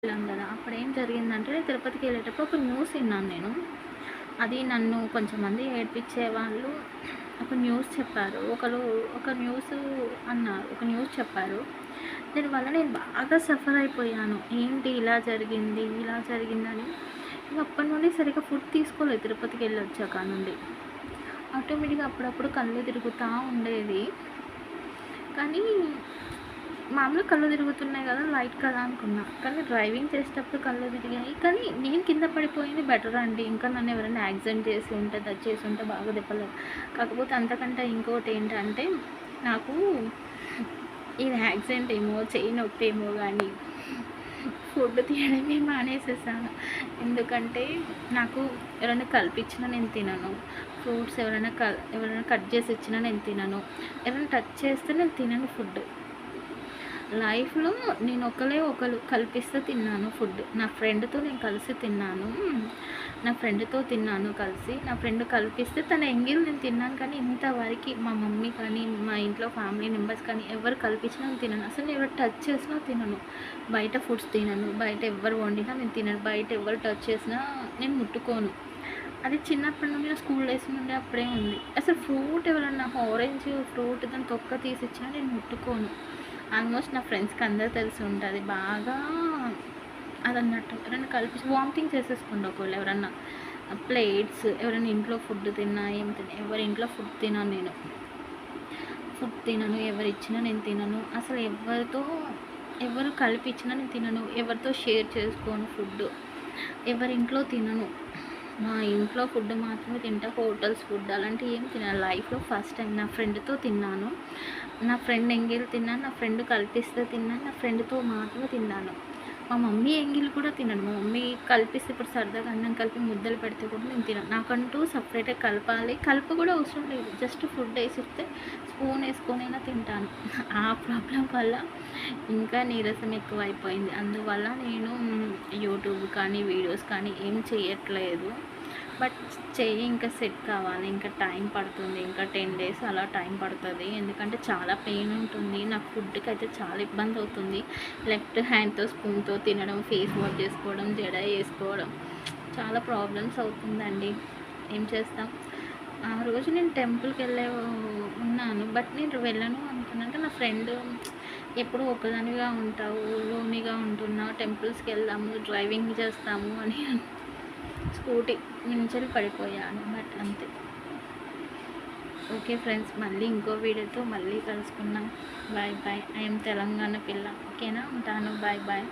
వెళ్ళాం కదా! అప్పుడేం జరిగిందంటే తిరుపతికి వెళ్ళేటప్పుడు ఒక న్యూస్ విన్నాను నేను. అది నన్ను కొంచెంమంది ఏడిపించేవాళ్ళు ఒక న్యూస్ చెప్పారు. ఒక న్యూసు అన్నారు. ఒక న్యూస్ చెప్పారు. దీనివల్ల నేను బాగా సఫర్ అయిపోయాను. ఏంటి ఇలా జరిగింది, ఇలా జరిగిందని. ఇంక అప్పటి నుండి సరిగ్గా ఫుడ్ తీసుకోలేదు తిరుపతికి వెళ్ళొచ్చాక నుండి. ఆటోమేటిక్‌గా అప్పుడప్పుడు కళ్ళు తిరుగుతా ఉండేది. కానీ మామూలుగా కళ్ళు తిరుగుతున్నాయి కదా! లైట్ కదా అనుకున్నా. కానీ డ్రైవింగ్ చేసేటప్పుడు కళ్ళు తిరిగాయి. కానీ నేను కింద పడిపోయింది బెటర్ అండి. ఇంకా నన్ను ఎవరైనా యాక్సిడెంట్ చేసి ఉంటే, టచ్ చేసి ఉంటే బాగా దెబ్బలు. కాకపోతే అంతకంటే ఇంకోటి ఏంటంటే నాకు ఇది యాక్సిడెంట్ ఏమో, చెయ్యి నొప్పేమో గానీ ఫుడ్ తినడమే మానేసేసాను. ఎందుకంటే నాకు ఎవరైనా కలిపిచ్చినా నేను తినను. ఫ్రూట్స్ ఎవరైనా కట్ చేసి ఇచ్చినా నేను తినను. ఎవరైనా టచ్ చేస్తే నేను తినను ఫుడ్. లైఫ్‌లో నేను ఒకళ్ళు కల్పిస్తే తిన్నాను ఫుడ్. నా ఫ్రెండ్‌తో నేను కలిసి తిన్నాను. నా ఫ్రెండ్‌తో తిన్నాను కలిసి. నా ఫ్రెండ్ కల్పిస్తే తన ఎంగిల్ నేను తిన్నాను. కానీ ఇంతవరకి మా మమ్మీ కానీ, మా ఇంట్లో ఫ్యామిలీ మెంబర్స్ కానీ ఎవరు కల్పించినా నేను తినను. అసలు ఎవరు టచ్ చేసినా తినను. బయట ఫుడ్స్ తినను. బయట ఎవ్వరు వండినా నేను తినను. బయట ఎవరు టచ్ చేసినా నేను ముట్టుకోను. అది చిన్నప్పటి నుండి నా స్కూల్ డేస్ నుండి అప్పుడే ఉంది. అసలు ఫ్రూట్ ఎవరన్నా ఆరెంజ్ ఫ్రూట్ దాని తొక్క తీసిచ్చినా నేను ముట్టుకోను. ఆల్మోస్ట్ నా ఫ్రెండ్స్‌కి అందరూ తెలిసి ఉంటది. బాగా అదన్నట్టు ఎవరైనా కలిపి వామిటింగ్ చేసేసుకుంటా ఒకవేళ ఎవరన్నా ప్లేట్స్ ఎవరైనా ఇంట్లో ఫుడ్ తిన్నా ఏం తిన్నా ఎవరి ఇంట్లో ఫుడ్ తినను నేను. ఫుడ్ తినను. ఎవరిచ్చినా నేను తినను. అసలు ఎవరు కలిపిచ్చినా నేను తినను. ఎవరితో షేర్ చేసుకోను ఫుడ్. ఎవరింట్లో తినను. మా ఇంట్లో ఫుడ్ మాత్రమే తింటా. హోటల్స్ ఫుడ్ అలాంటివి ఏం తినను. లైఫ్‌లో ఫస్ట్ టైం నా ఫ్రెండ్‌తో తిన్నాను. నా ఫ్రెండ్ ఎంగిల్ తిన్నాను. నా ఫ్రెండ్ కల్పిస్తే తిన్నాను. నా ఫ్రెండ్‌తో మాత్రమే తిన్నాను. మా మమ్మీ ఎంగిల్ కూడా తినను. మా మమ్మీ కలిపిస్తే ఇప్పుడు సరదాగా అన్నం కలిపి ముద్దలు పెడితే కూడా నేను తినను. నాకంటూ సపరేట్‌గా కలపాలి. కలప కూడా అవసరం లేదు. జస్ట్ ఫుడ్ వేసిస్తే స్పూన్ వేసుకొనైనా తింటాను. ఆ ప్రాబ్లమ్ వల్ల ఇంకా నీరసం ఎక్కువైపోయింది. అందువల్ల నేను యూట్యూబ్ కానీ, వీడియోస్ కానీ ఏం చేయట్లేదు. బట్ చెయ్యి ఇంకా సెట్ కావాలి. ఇంకా టైం పడుతుంది. ఇంకా 10 డేస్ అలా టైం పడుతుంది. ఎందుకంటే చాలా పెయిన్ ఉంటుంది. నాకు ఫుడ్‌కి అయితే చాలా ఇబ్బంది అవుతుంది. లెఫ్ట్ హ్యాండ్‌తో స్పూన్‌తో తినడం, ఫేస్ వాష్ చేసుకోవడం, జడ వేసుకోవడం చాలా ప్రాబ్లమ్స్ అవుతుందండి. ఏం చేస్తాం. ఆ రోజు నేను టెంపుల్‌కి ఉన్నాను. బట్ నేను వెళ్ళను అనుకున్నాను. అంటే నా ఫ్రెండ్ ఎప్పుడు ఒక్కదానివిగా ఉంటావు, లోన్‌లీగా ఉంటున్నావు, టెంపుల్స్‌కి వెళ్దాము, డ్రైవింగ్ చేస్తాము అని స్కూటీ నుంచెల్లి పడిపోయాను. బట్ అంతే. ఓకే ఫ్రెండ్స్, మళ్ళీ ఇంకో వీడియోతో మళ్ళీ కలుసుకుందాం. Bye bye. I am Telangana పిల్ల. ఓకేనా? ఉంటాను. Bye bye.